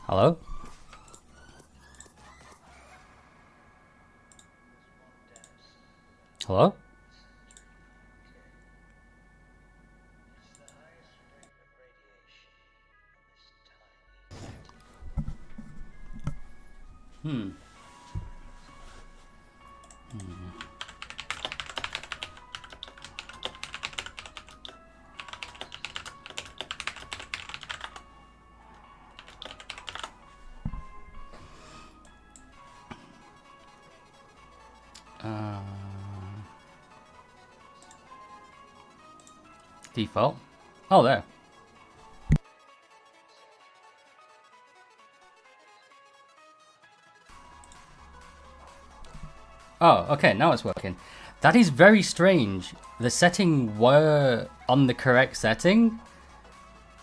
Hello? Hello? Hmm. Default. Oh, there. Oh, okay, now it's working. That is very strange. The setting were on the correct setting,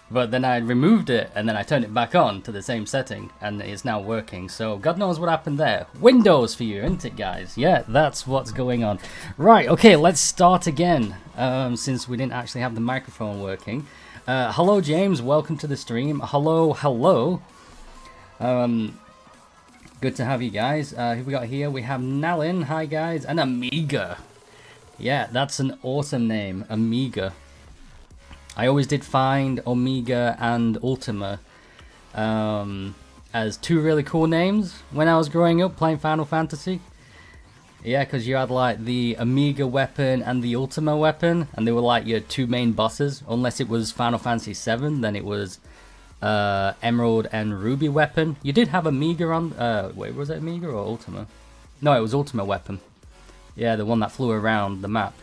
but then I removed it and then I turned it back on to the same setting and it's now working. So God knows what happened there. Windows for you, isn't it, guys? Yeah, that's what's going on. Right, okay, let's start again. Since we didn't actually have the microphone working. Hello, James. Welcome to the stream. Hello, hello. Good to have you guys. Who we got here? We have Nalin. Hi, guys. And Amiga. Yeah, that's an awesome name. Amiga. I always did find Omega and Ultima as two really cool names when I was growing up playing Final Fantasy. Yeah, because you had like the Amiga weapon and the Ultima weapon, and they were like your two main bosses. Unless it was Final Fantasy VII, then it was Emerald and Ruby weapon. You did have Amiga on. Wait, was it Amiga or Ultima? No, it was Ultima weapon. Yeah, the one that flew around the map.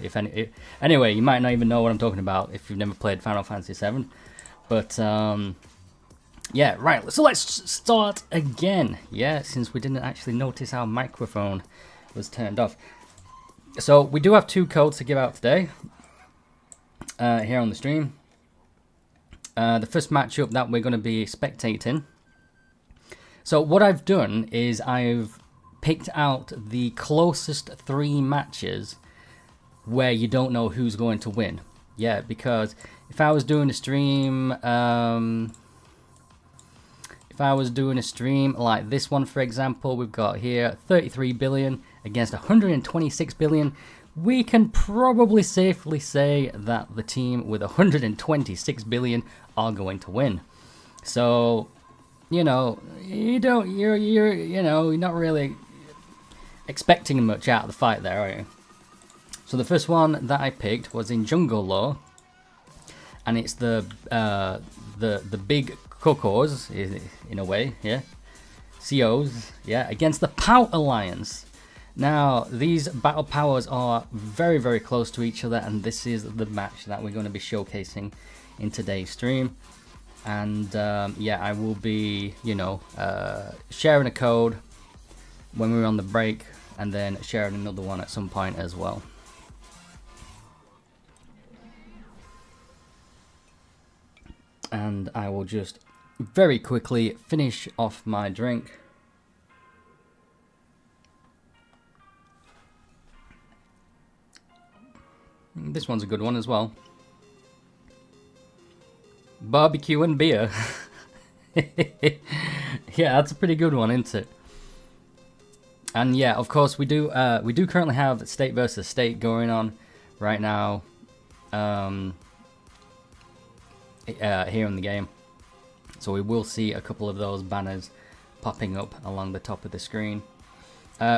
Anyway, you might not even know what I'm talking about if you've never played Final Fantasy VII. But yeah, right. So let's start again. Yeah, since we didn't actually notice our microphone was turned off. So we do have 2 codes to give out today here on the stream. The first matchup that we're going to be spectating. So what I've done is I've picked out the closest 3 matches where you don't know who's going to win. Yeah, because if I was doing a stream like this one, for example, we've got here 33 billion against 126 billion. We can probably safely say that the team with 126 billion are going to win. So, you know, you're not really expecting much out of the fight there, are you? So the first one that I picked was in Jungle Law, and it's the Big CoCs in a way, yeah, COs, yeah, against the Power Alliance. Now these battle powers are very, very close to each other, and this is the match that we're going to be showcasing in today's stream. And yeah, I will be, sharing a code when we're on the break, and then sharing another one at some point as well. And I will just very quickly finish off my drink. This one's a good one as well. Barbecue and beer. Yeah, that's a pretty good one, isn't it? And yeah, of course we do currently have state versus state going on right now here in the game. So we will see a couple of those banners popping up along the top of the screen.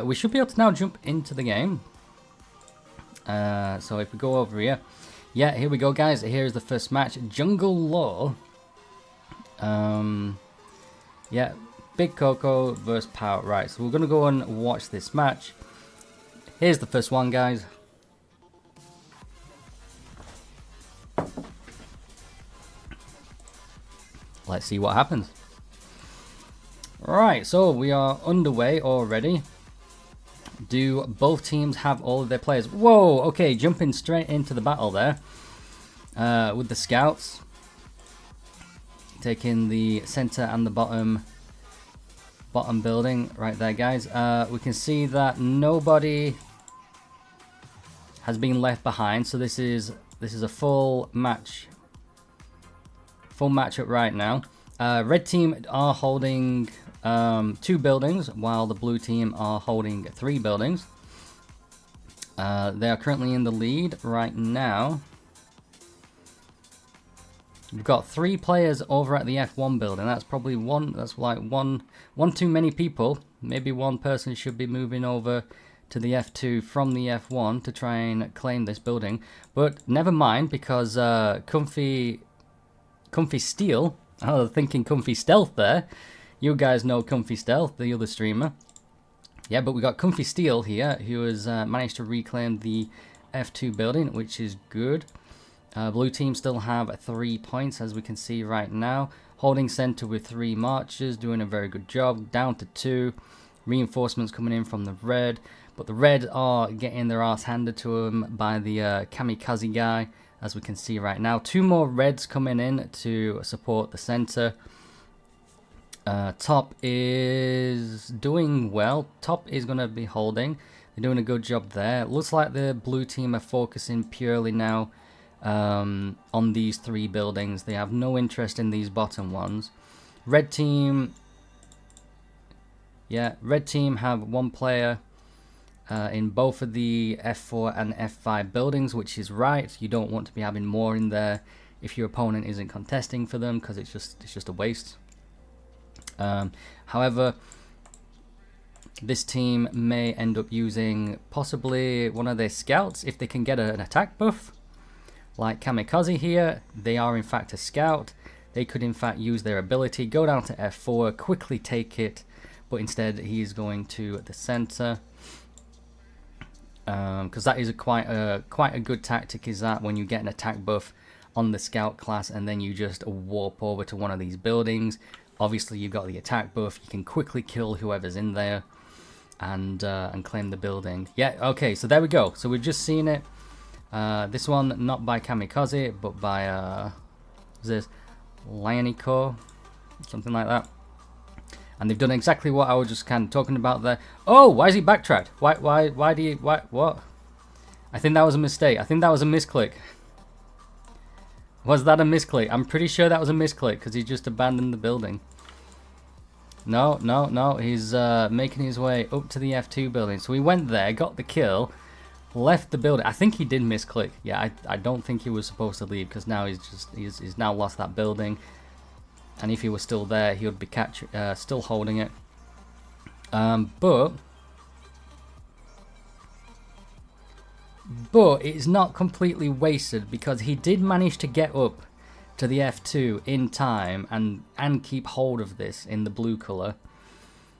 We should be able to now jump into the game. So if we go over here, yeah, here we go, guys. Here's the first match, Jungle Law. Yeah, Big CoCs versus Power. Right, so we're gonna go and watch this match. Here's the first one, guys. let's see what happens. Alright, so we are underway already. Do both teams have all of their players? Whoa, okay, jumping straight into the battle there with the scouts. Taking the center and the bottom building right there, guys. We can see that nobody has been left behind, so this is a full matchup right now. Red team are holding 2 buildings, while the blue team are holding 3 buildings. They are currently in the lead right now. We've got 3 players over at the F1 building. That's probably one. That's like one too many people. Maybe one person should be moving over to the F2 from the F1 to try and claim this building. But never mind, because Comfy Steel. I was thinking Comfy Stealth there. You guys know Comfy Stealth, the other streamer. Yeah, but we got Comfy Steel here, who has managed to reclaim the F2 building, which is good. Blue team still have 3 points, as we can see right now. Holding center with 3 marchers, doing a very good job. Down to 2. Reinforcements coming in from the red. But the red are getting their ass handed to them by the kamikaze guy, as we can see right now. 2 more reds coming in to support the center. Top is doing well. Top is going to be holding. They're doing a good job there. Looks like the blue team are focusing purely now on these 3 buildings. They have no interest in these bottom ones. Red team, yeah, red team have 1 player in both of the F4 and F5 buildings, which is right. You don't want to be having more in there if your opponent isn't contesting for them, because it's just a waste. However, this team may end up using possibly one of their scouts if they can get an attack buff. Like Kamikaze here, they are in fact a scout. They could in fact use their ability, go down to F4, quickly take it, but instead he is going to the center. Because that is quite a good tactic, is that when you get an attack buff on the scout class and then you just warp over to one of these buildings. Obviously you've got the attack buff, you can quickly kill whoever's in there and claim the building. Yeah, okay, so there we go. So we've just seen it. This one not by Kamikaze, but by what's this? Lionico, something like that. And they've done exactly what I was just kind of talking about there. Oh, why is he backtracked? Why do you, what? I think that was a mistake. I think that was a misclick. Was that a misclick? I'm pretty sure that was a misclick because he just abandoned the building. No. He's making his way up to the F2 building. So he went there, got the kill, left the building. I think he did misclick. Yeah, I don't think he was supposed to leave because now he's now lost that building. And if he was still there, he would be still holding it. But it's not completely wasted because he did manage to get up to the F2 in time and keep hold of this in the blue color.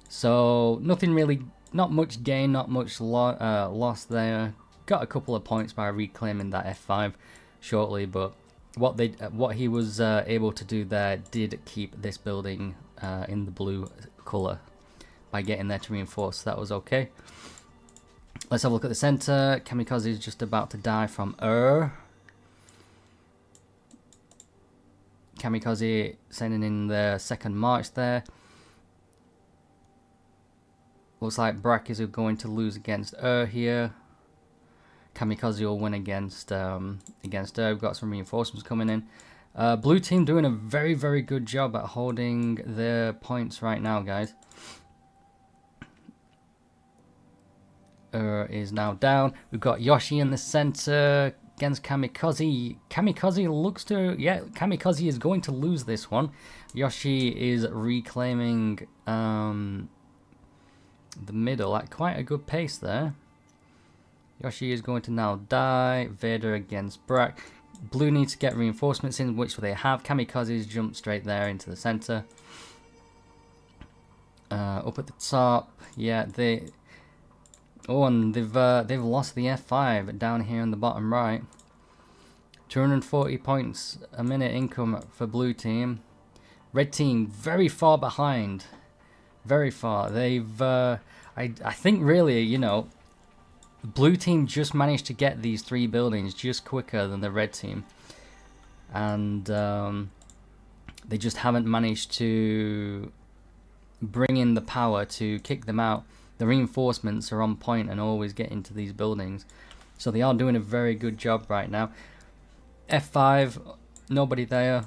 So nothing really, not much gain, not much loss there. Got a couple of points by reclaiming that F5 shortly, but what he was able to do there did keep this building in the blue color by getting there to reinforce. So that was okay. Let's have a look at the center. Kamikaze is just about to die from Kamikaze sending in the second march there. Looks like Brack is going to lose against here. Kamikaze will win against We've got some reinforcements coming in. Blue team doing a very, very good job at holding their points right now, guys. Is now down. We've got Yoshi in the center against Kamikaze. Kamikaze looks to, yeah, Kamikaze is going to lose this one. Yoshi is reclaiming the middle at quite a good pace there. Yoshi is going to now die. Vader against Brack. Blue needs to get reinforcements in, which they have. Kamikaze's jumped straight there into the center. Up at the top, yeah, and they've lost the F5 down here in the bottom right. 240 points a minute income for blue team. Red team very far behind. Very far. They've, I think really, you know, blue team just managed to get these 3 buildings just quicker than the red team. And they just haven't managed to bring in the power to kick them out. The reinforcements are on point and always get into these buildings. So they are doing a very good job right now. F5, nobody there.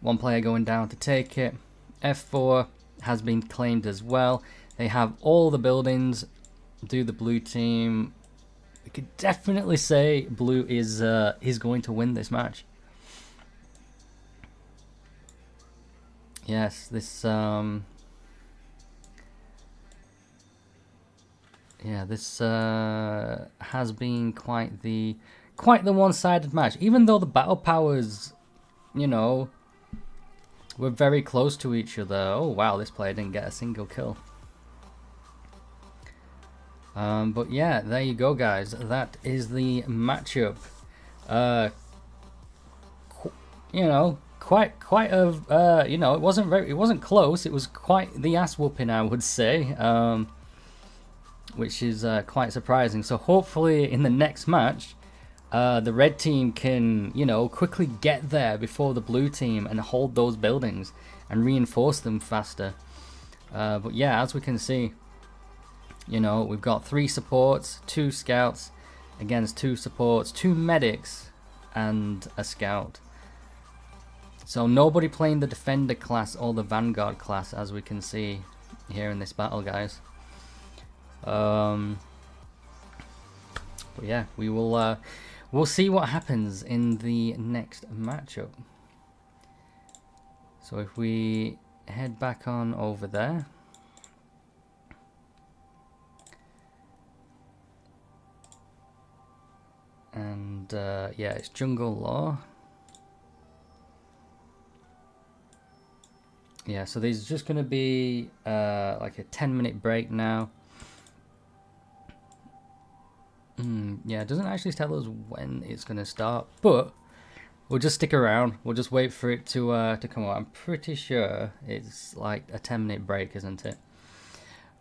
1 player going down to take it. F4 has been claimed as well. They have all the buildings. Do the blue team. We could definitely say blue is going to win this match. Yes, this yeah, this has been quite the one-sided match. Even though the battle powers, you know, were very close to each other. Oh wow, this player didn't get a single kill. But yeah, there you go, guys. That is the matchup. You know, quite a you know, it wasn't close. It was quite the ass whooping, I would say. Which is quite surprising. So hopefully in the next match, the red team can, you know, quickly get there before the blue team and hold those buildings and reinforce them faster. But yeah, as we can see, you know, we've got 3 supports, 2 scouts against 2 supports, 2 medics, and a scout. So nobody playing the defender class or the vanguard class, as we can see here in this battle, guys. But yeah, we will we'll see what happens in the next matchup. So if we head back on over there. And yeah, it's Jungle Law. Yeah, so there's just going to be like a 10-minute break now. Yeah, it doesn't actually tell us when it's going to start, but we'll just stick around. We'll just wait for it to come out. I'm pretty sure it's like a 10-minute break, isn't it?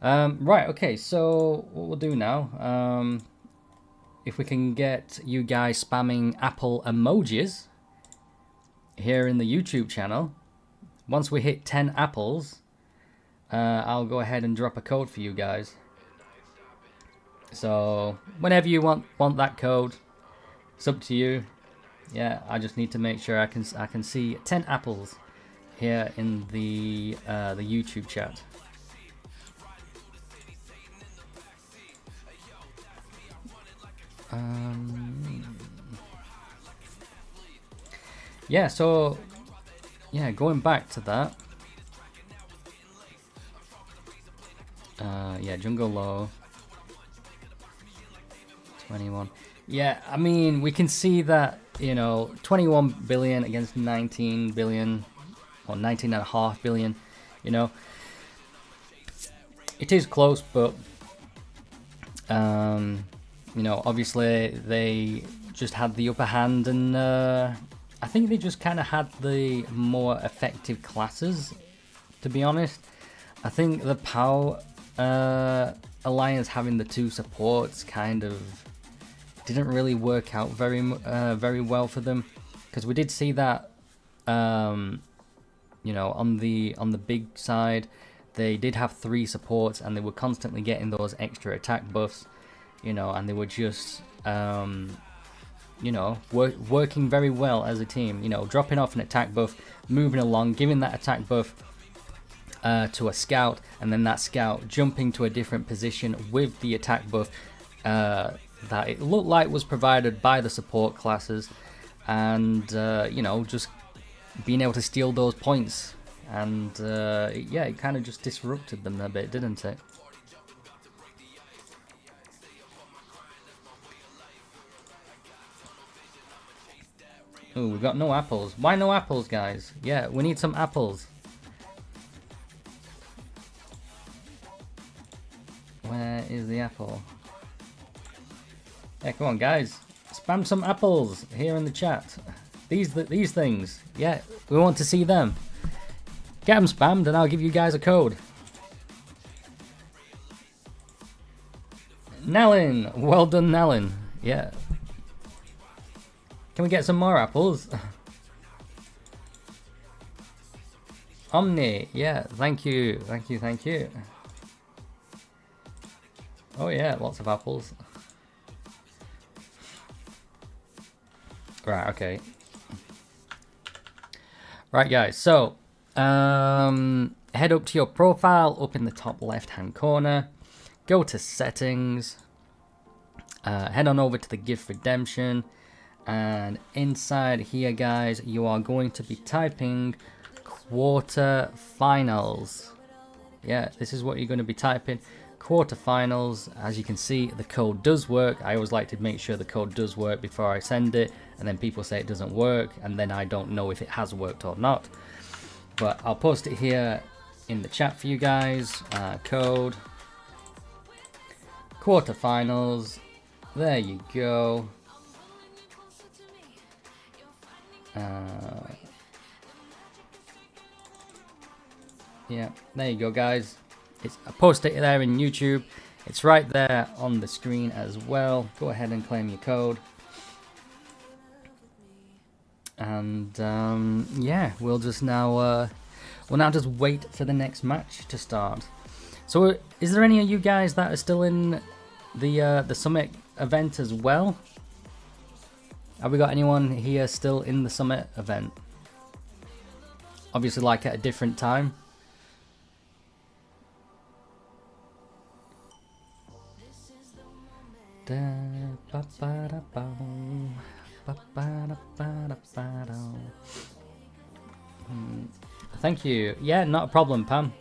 Right, okay, so what we'll do now, if we can get you guys spamming Apple emojis here in the YouTube channel, once we hit 10 apples, I'll go ahead and drop a code for you guys. So whenever you want that code, it's up to you. Yeah, I just need to make sure I can see 10 apples here in the YouTube chat. Yeah, so yeah, going back to that. Yeah, Jungle Low 21. Yeah, I mean, we can see that, you know, 21 billion against 19 billion or 19.5 billion, you know. It is close, but you know, obviously they just had the upper hand, and I think they just kind of had the more effective classes, to be honest. I think the POW alliance having the 2 supports kind of didn't really work out very well for them, because we did see that you know, on the big side they did have 3 supports and they were constantly getting those extra attack buffs, you know, and they were just you know, working very well as a team, you know, dropping off an attack buff, moving along, giving that attack buff to a scout, and then that scout jumping to a different position with the attack buff that it looked like was provided by the support classes, and you know, just being able to steal those points, and yeah, it kind of just disrupted them a bit, didn't it? Ooh, we've got no apples. Why no apples, guys? Yeah, we need some apples. Where is the apple? Yeah, come on, guys. Spam some apples here in the chat. These things. Yeah, we want to see them. Get them spammed and I'll give you guys a code. Nellin! Well done, Nellin. Yeah. Can we get some more apples? Omni, yeah, thank you. Oh yeah, lots of apples. Right, okay. Right guys, so head up to your profile up in the top left hand corner, go to settings, head on over to the gift redemption, and inside here guys you are going to be typing Quarterfinals. Yeah, this is what you're going to be typing, Quarterfinals. As you can see, the code does work. I always like to make sure the code does work before I send it, and then people say it doesn't work and then I don't know if it has worked or not. But I'll post it here in the chat for you guys. Code Quarterfinals, there you go. Yeah, there you go guys. I posted it there in YouTube. It's right there on the screen as well. Go ahead and claim your code. And yeah, we'll just now just wait for the next match to start. So is there any of you guys that are still in the summit event as well? Have we got anyone here still in the summit event? Obviously like at a different time. Thank you. Yeah, not a problem, Pam.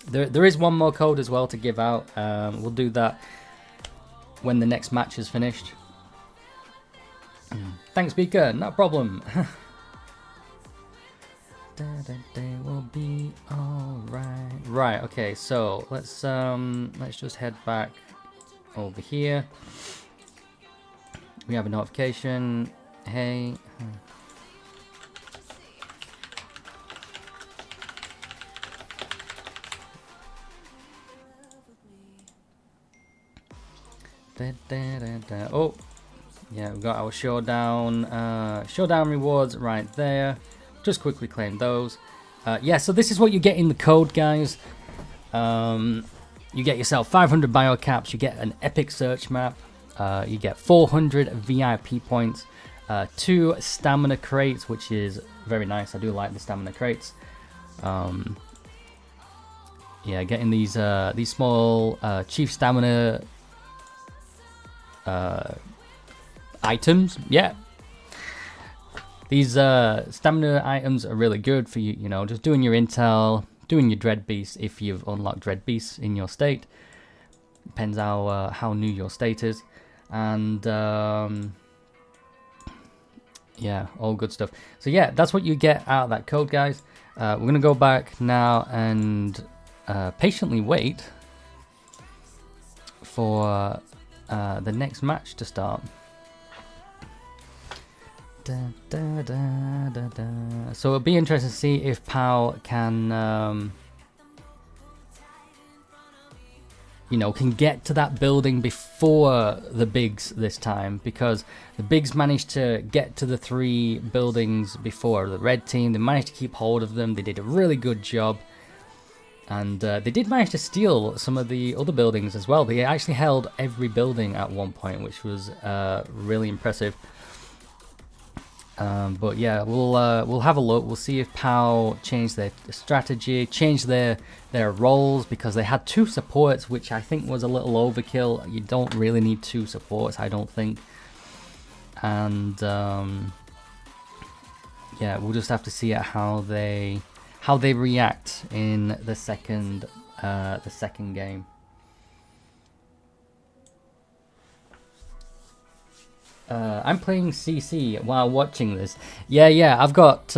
There is one more code as well to give out. We'll do that when the next match is finished. Thanks, Beaker. Not a problem. They will be all right. Right. Okay. So let's just head back over here. We have a notification. Hey. Oh, yeah, we've got our showdown rewards right there. Just quickly claim those. Yeah, so this is what you get in the code, guys. You get yourself 500 bio caps, you get an epic search map, you get 400 VIP points, 2 stamina crates, which is very nice. I do like the stamina crates. Yeah, getting these small chief stamina items. Yeah, these stamina items are really good for you know, just doing your intel, doing your dread beasts if you've unlocked dread beasts in your state. Depends how new your state is. And yeah, all good stuff. So yeah, that's what you get out of that code, guys. We're gonna go back now and patiently wait for the next match to start. So it'll be interesting to see if Pau can you know, can get to that building before the bigs this time, because the bigs managed to get to the 3 buildings before the red team. They managed to keep hold of them. They did a really good job, and they did manage to steal some of the other buildings as well. They actually held every building at one point, which was really impressive. But yeah, we'll have a look. We'll see if Pau changed their strategy, changed their roles, because they had 2 supports, which I think was a little overkill. You don't really need 2 supports, I don't think. And yeah, we'll just have to see how they react in the second game. I'm playing CC while watching this. Yeah, I've got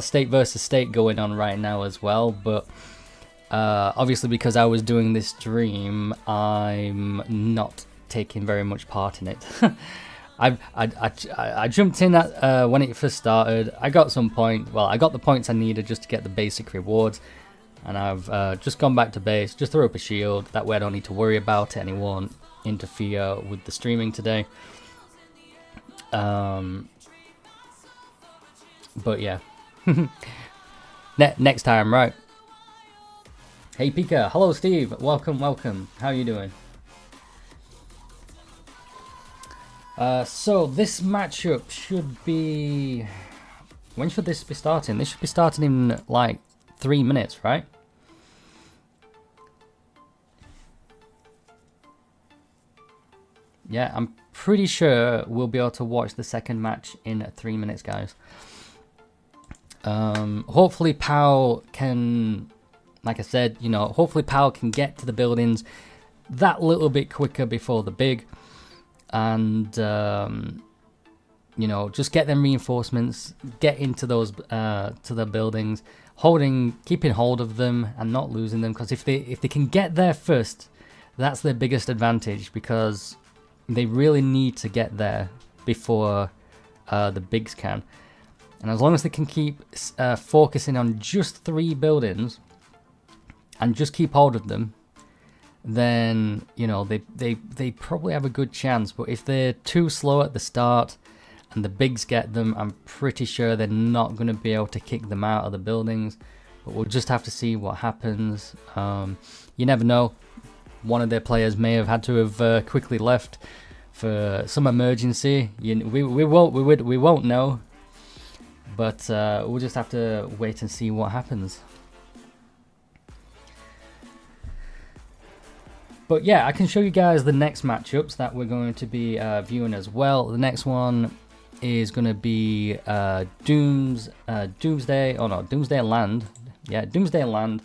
state versus state going on right now as well, but obviously because I was doing this stream, I'm not taking very much part in it. I jumped in at when it first started. I got some point. Well, I got the points I needed just to get the basic rewards, and I've just gone back to base. Just throw up a shield. That way I don't need to worry about it, and it won't interfere with the streaming today. But yeah, next time, right? Hey Pika, hello Steve, welcome, welcome. How you doing? So this matchup should be... When should this be starting? This should be starting in like 3 minutes, right? Yeah, I'm pretty sure we'll be able to watch the second match in 3 minutes, guys. Hopefully Powell can, like I said, you know, hopefully Powell can get to the buildings that little bit quicker before the big. And you know, just get them reinforcements, get into those to the buildings, keeping hold of them and not losing them, because if they can get there first, that's their biggest advantage, because they really need to get there before the bigs can. And as long as they can keep focusing on just 3 buildings and just keep hold of them, then, you know, they probably have a good chance. But if they're too slow at the start and the bigs get them, I'm pretty sure they're not going to be able to kick them out of the buildings. But we'll just have to see what happens. You never know. One of their players may have had to have quickly left for some emergency. We won't know. But we'll just have to wait and see what happens. But yeah, I can show you guys the next matchups that we're going to be viewing as well. The next one is going to be Doomsday. Oh no, Doomsday Land. Yeah, Doomsday Land.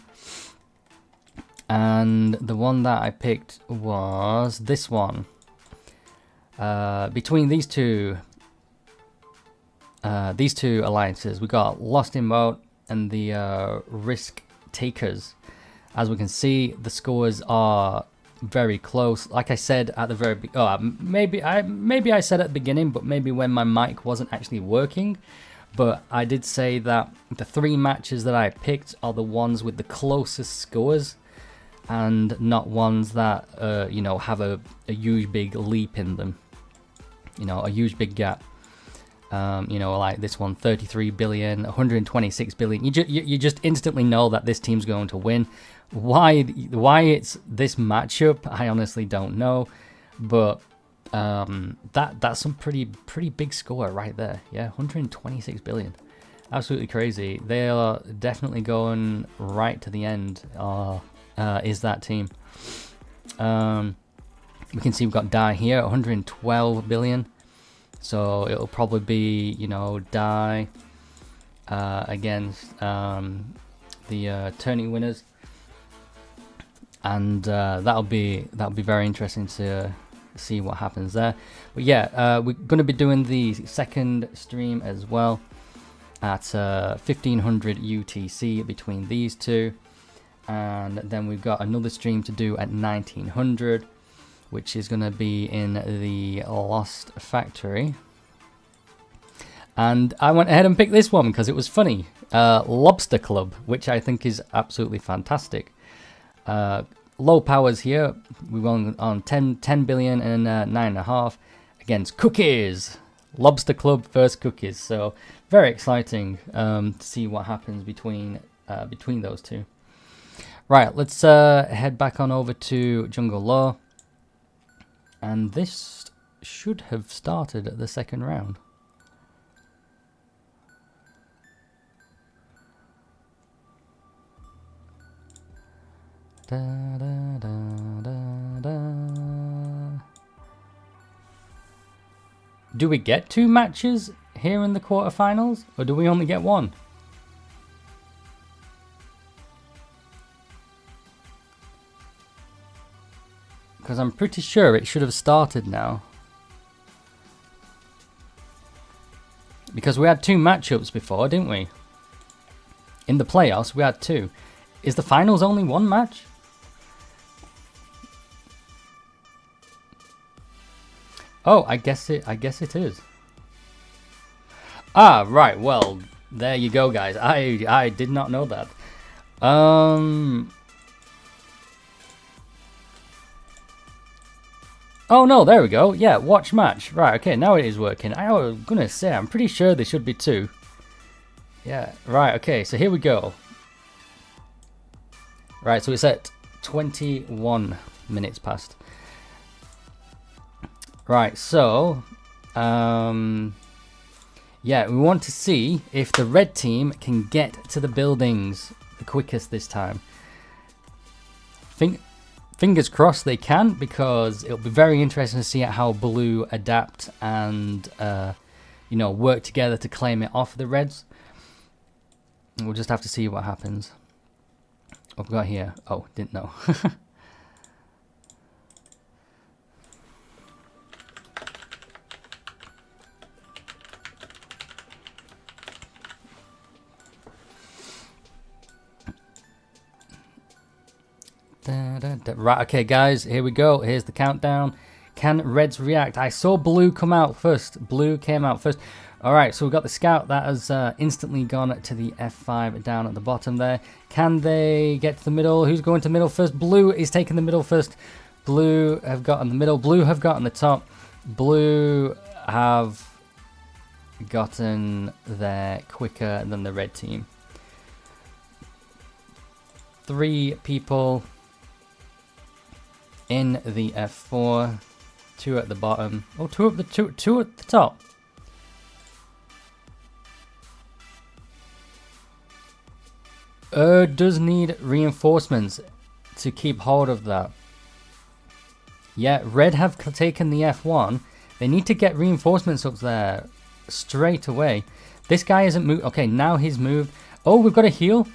And the one that I picked was this one. Between these two alliances, we got Lost in Mode and the Risk Takers. As we can see, the scores are very close. Like I said at the very maybe I said at the beginning, but maybe when my mic wasn't actually working. But I did say that the 3 matches that I picked are the ones with the closest scores, and not ones that you know, have a huge big leap in them. You know, a huge big gap. You know, like this one, 33 billion, 126 billion. You just instantly know that this team's going to win. Why it's this matchup, I honestly don't know, but that's some pretty big score right there. Yeah, 126 billion, absolutely crazy. They are definitely going right to the end. Is that team? We can see we've got Die here, 112 billion. So it'll probably be, you know, Die against the tourney winners, and that'll be very interesting to see what happens there. But yeah, we're going to be doing the second stream as well at 1500 UTC between these two, and then we've got another stream to do at 1900. Which is going to be in the Lost Factory. And I went ahead and picked this one because it was funny. Lobster Club, which I think is absolutely fantastic. Low powers here. We won on 10 billion and 9.5 against Cookies. Lobster Club versus Cookies. So very exciting to see what happens between those two. Right, let's head back on over to Jungle Law. And this should have started at the second round. Da, da, da, da, da. Do we get 2 matches here in the quarterfinals, or do we only get 1? Because I'm pretty sure it should have started now. Because we had 2 matchups before, didn't we? In the playoffs, we had 2. Is the finals only 1 match? Oh, I guess it is. Ah, right. Well, there you go, guys. I did not know that. Oh no, there we go. Yeah, watch match. Right, okay, now it is working. I was gonna say, I'm pretty sure there should be 2. Yeah, right, okay, so here we go. Right, so it's at 21 minutes past. Right, so yeah, we want to see if the red team can get to the buildings the quickest this time. Fingers crossed they can, because it'll be very interesting to see how blue adapt and you know, work together to claim it off the reds. And we'll just have to see what happens. What we've got here. Oh, didn't know. Right, okay, guys, here we go. Here's the countdown. Can reds react? I saw blue come out first. Blue came out first. All right, so we've got the scout that has instantly gone to the F5 down at the bottom there. Can they get to the middle? Who's going to middle first? Blue is taking the middle first. Blue have got on the middle. Blue have got on the top. Blue have gotten there quicker than the red team. 3 people in the F4, 2 at the bottom. Oh, two at the top. Does need reinforcements to keep hold of that. Yeah, red have taken the F1. They need to get reinforcements up there straight away. This guy isn't moved. Okay, now he's moved. Oh, we've got a heal.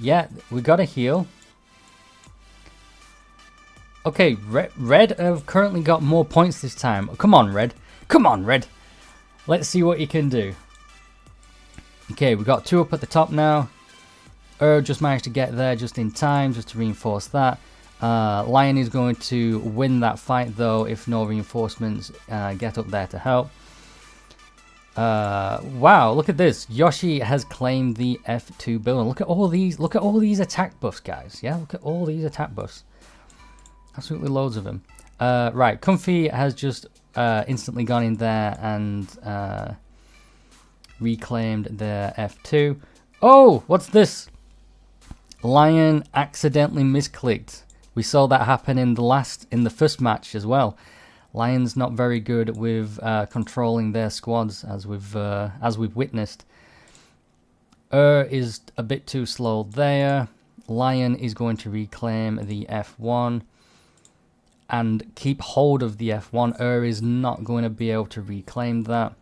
Yeah, we got a heal. Okay, red have currently got more points this time. Come on, red. Come on, red. Let's see what you can do. Okay, we got 2 up at the top now. Just managed to get there just in time, just to reinforce that. Lion is going to win that fight, though, if no reinforcements get up there to help. Wow, look at this. Yoshi has claimed the F2 building. Look at all these attack buffs, guys. Yeah, look at all these attack buffs. Absolutely loads of them. Right, Comfy has just instantly gone in there and reclaimed the F2. Oh, what's this? Lion accidentally misclicked. We saw that happen in the first match as well. Lion's not very good with controlling their squads, as we've witnessed. Is a bit too slow there. Lion is going to reclaim the F1 and keep hold of the F1. Is not going to be able to reclaim that.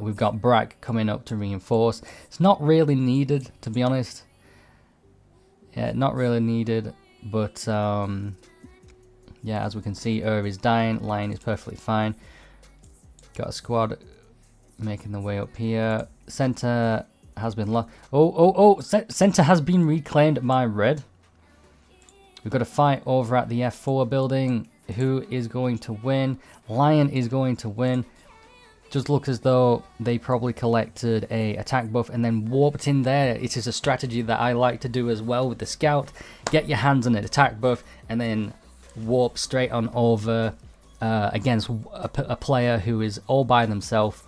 We've got Brack coming up to reinforce. It's not really needed, to be honest. Yeah, not really needed, but yeah, as we can see, is dying. Lion is perfectly fine. Got a squad making their way up here. Center has been lost. Center has been reclaimed by red. We've got a fight over at the F4 building. Who is going to win? Lion is going to win. Just looks as though they probably collected a attack buff and then warped in there. It is a strategy that I like to do as well with the scout. Get your hands on an attack buff and then warp straight on over against a player who is all by themselves,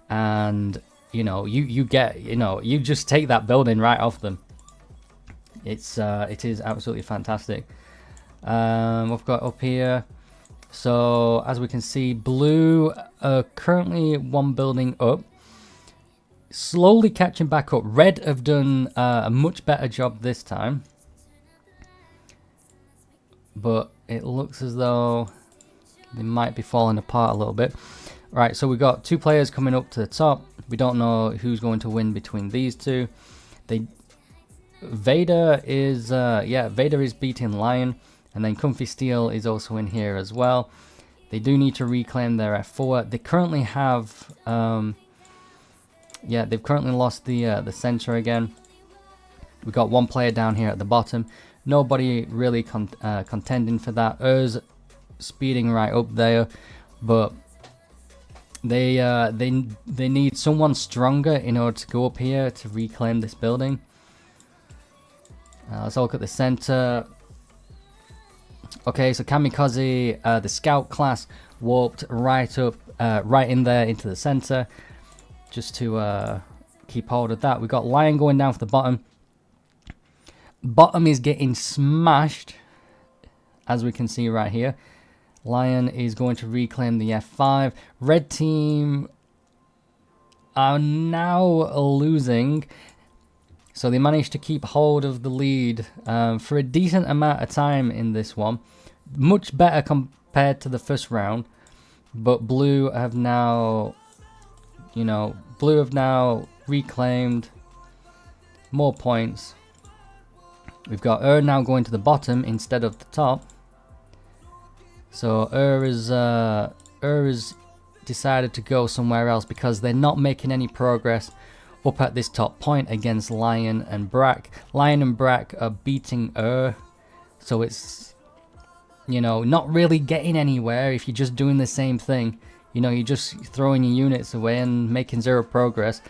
and you know you just take that building right off them. It is absolutely fantastic. We've got up here. So as we can see, blue are currently 1 building up, slowly catching back up. Red have done a much better job this time, but it looks as though they might be falling apart a little bit. Right, so we've got 2 players coming up to the top. We don't know who's going to win between these 2. Vader is beating Lion. And then Comfy Steel is also in here as well. They do need to reclaim their F4. They currently have, they've currently lost the center again. We've got 1 player down here at the bottom. Nobody really contending for that. speeding right up there, but they need someone stronger in order to go up here to reclaim this building. Let's look at the center. Okay, so Kamikaze, the scout class, warped right up, right in there into the center, just to keep hold of that. We got Lion going down for the bottom. Bottom is getting smashed, as we can see right here. Lion is going to reclaim the F5. Red team are now losing. So they managed to keep hold of the lead for a decent amount of time in this one. Much better compared to the first round. But blue have now, blue have now reclaimed more points. We've got now going to the bottom instead of the top. So has decided to go somewhere else because they're not making any progress up at this top point against Lion and Brack. Lion and Brack are beating so it's, not really getting anywhere if you're just doing the same thing. You're just throwing your units away and making zero progress.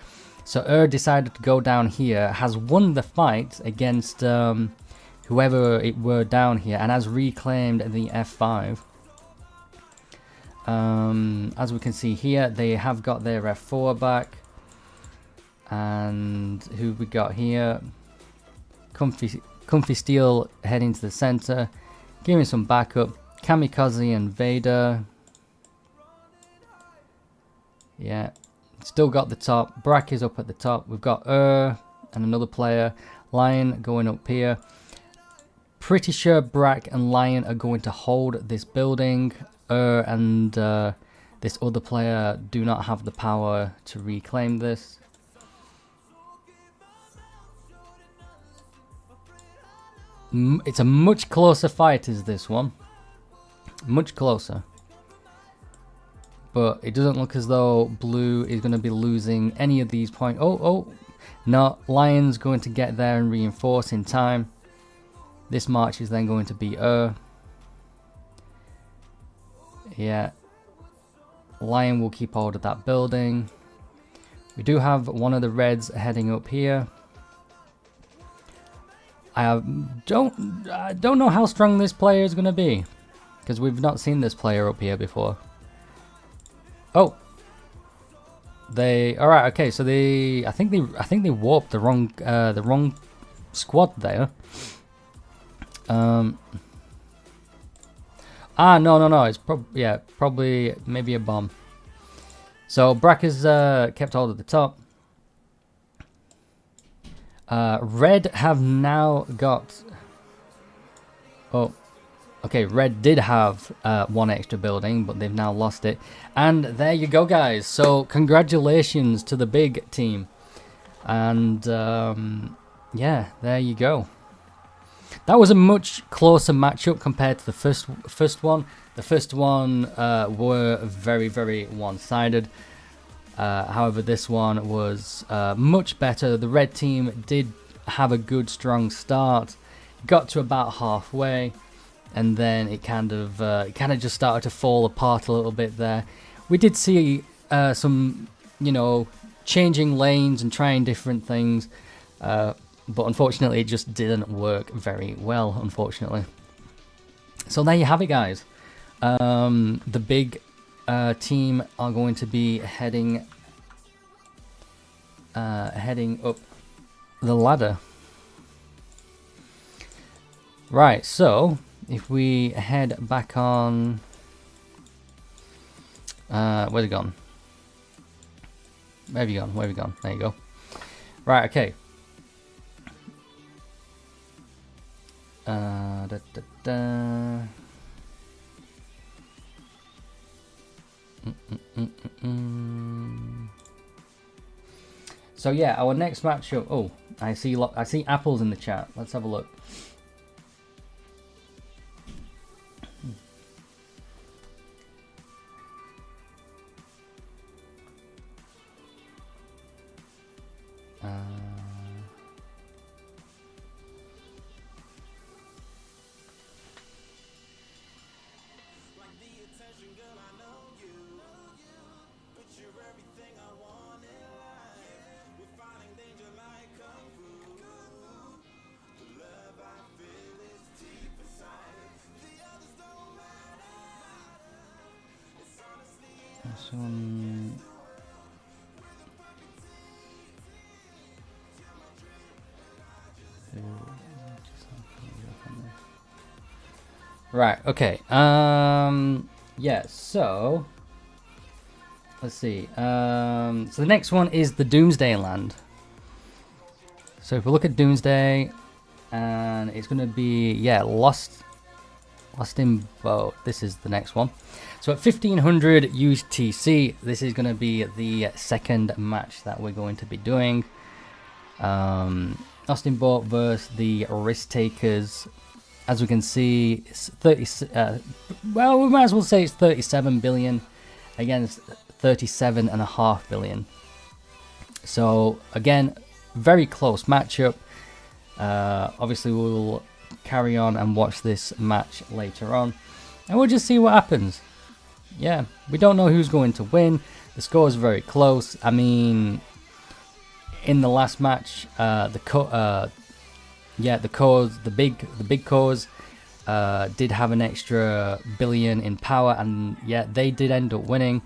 So decided to go down here, has won the fight against whoever it were down here, and has reclaimed the F5. As we can see here, they have got their F4 back. And who we got here? Comfy Steel heading to the center, giving some backup. Kamikaze and Vader. Yeah, still got the top. Brack is up at the top. We've got and another player. Lion going up here. Pretty sure Brack and Lion are going to hold this building. And this other player do not have the power to reclaim this. It's a much closer fight as this one. Much closer. But it doesn't look as though blue is going to be losing any of these points. Oh, no. Lion's going to get there and reinforce in time. This march is then going to be Yeah. Lion will keep hold of that building. We do have one of the reds heading up here. I don't know how strong this player is going to be, because we've not seen this player up here before. Oh, all right, okay. So I think they warped the wrong squad there. No. It's probably maybe a bomb. So Brack has kept hold of the top. Red have now got... Oh, okay, Red did have one extra building, but they've now lost it. And there you go, guys. So congratulations to the big team. And yeah, there you go. That was a much closer matchup compared to the first one. The first one were very, very one-sided. However, this one was much better. The red team did have a good, strong start. Got to about halfway, and then it kind of just started to fall apart a little bit there. We did see some, changing lanes and trying different things, but unfortunately, it just didn't work very well. Unfortunately, so there you have it, guys. The big team are going to be heading up the ladder. Right, so if we head back on, where's it gone? Where have you gone? Where have you gone? There you go. Right, okay. So yeah, our next matchup. Oh, I see apples in the chat. Let's have a look. one. Right, okay. Yeah, so let's see. So the next one is the Doomsday Land. So if we look at Doomsday, and it's gonna be, yeah, Lost in Boat. This is the next one. So at 1500 UTC, this is gonna be the second match that we're going to be doing. Lost in Boat versus the Risk Takers. As we can see, it's 30. Well, we might as well say it's 37 billion against 37.5 billion. So again, very close matchup. Obviously, we'll carry on and watch this match later on, and we'll just see what happens. Yeah, we don't know who's going to win. The score is very close. I mean, in the last match, the big CoCs did have an extra billion in power, and yeah, they did end up winning.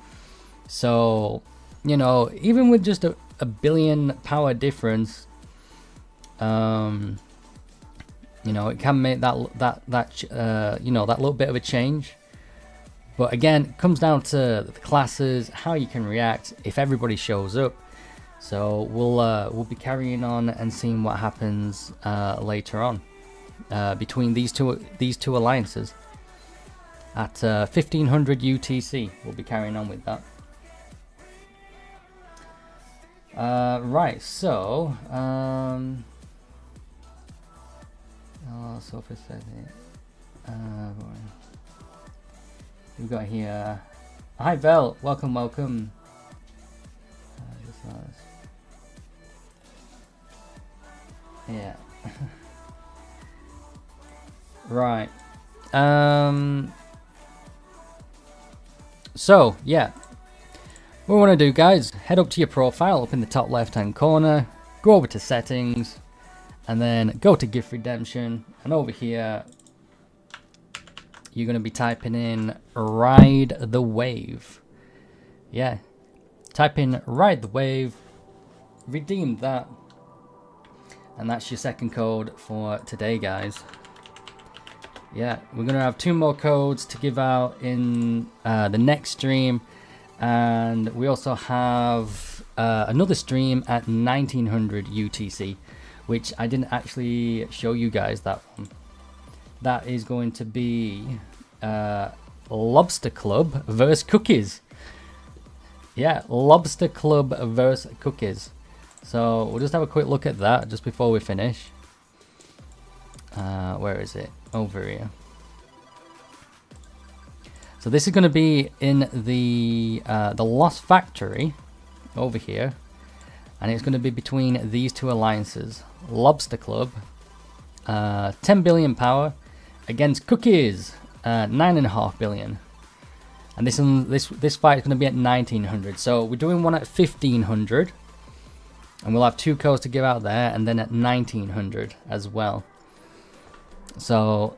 So, you know, even with just a billion power difference, you know, it can make that you know, that little bit of a change. But again, it comes down to the classes, how you can react if everybody shows up. So we'll be carrying on and seeing what happens later on between these two alliances at 1500 UTC. We'll be carrying on with that. Right, so Sophie said it. We've got here. Hi Vel, welcome. Yeah. Right. So yeah, what we want to do, guys, head up to your profile up in the top left hand corner, go over to settings, and then go to gift redemption, and over here you're going to be typing in Ride the Wave. Yeah, type in Ride the Wave, redeem that, and that's your second code for today, guys. Yeah, we're going to have 2 more codes to give out in the next stream, and we also have another stream at 1900 UTC, which I didn't actually show you guys that one. That is going to be Lobster Club versus Cookies. Yeah, Lobster Club versus Cookies. So we'll just have a quick look at that just before we finish. Where is it? Over here. So this is going to be in the Lost Factory over here, and it's going to be between these two alliances. Lobster Club, 10 billion power, against Cookies, 9.5 billion. And this fight is going to be at 1900. So we're doing one at 1500, and we'll have 2 codes to give out there, and then at 1900 as well. So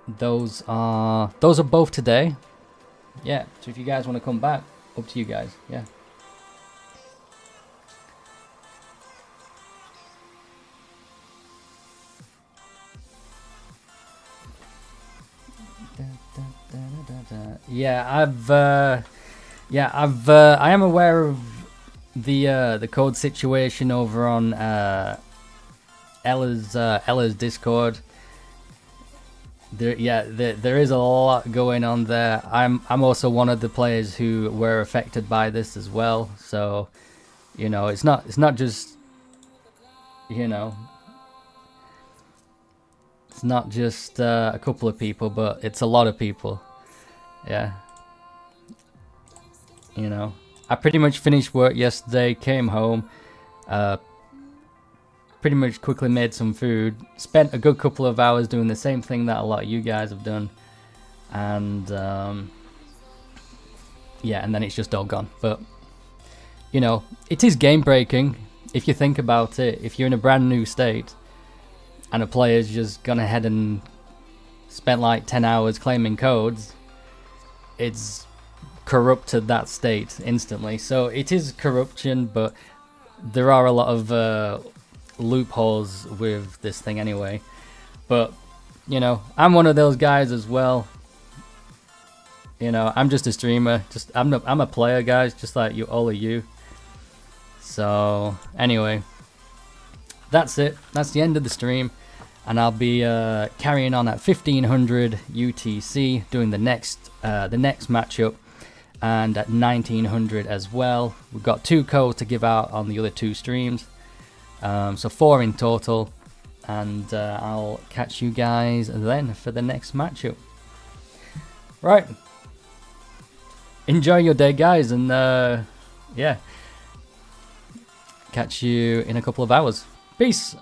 those are both today. Yeah, so if you guys want to come back, up to you guys. Yeah. I am aware of the code situation over on Ella's Discord. There is a lot going on there. I'm also one of the players who were affected by this as well. So, you know, it's not just, you know, it's not just a couple of people, but it's a lot of people. Yeah. You know, I pretty much finished work yesterday, came home, pretty much quickly made some food, spent a good couple of hours doing the same thing that a lot of you guys have done, and yeah, and then it's just all gone. But you know, it is game breaking if you think about it. If you're in a brand new state and a player's just gone ahead and spent like 10 hours claiming codes, it's corrupt to that state instantly. So it is corruption, but there are a lot of loopholes with this thing anyway. But you know, I'm one of those guys as well. You know, I'm just a streamer. I'm a player, guys, just like you, all of you. So anyway, that's it. That's the end of the stream, and I'll be carrying on at 1500 UTC, doing the next matchup, and at 1900 as well. We've got 2 codes to give out on the other 2 streams, so 4 in total. And I'll catch you guys then for the next matchup. Right. Enjoy your day, guys, and yeah. Catch you in a couple of hours. Peace.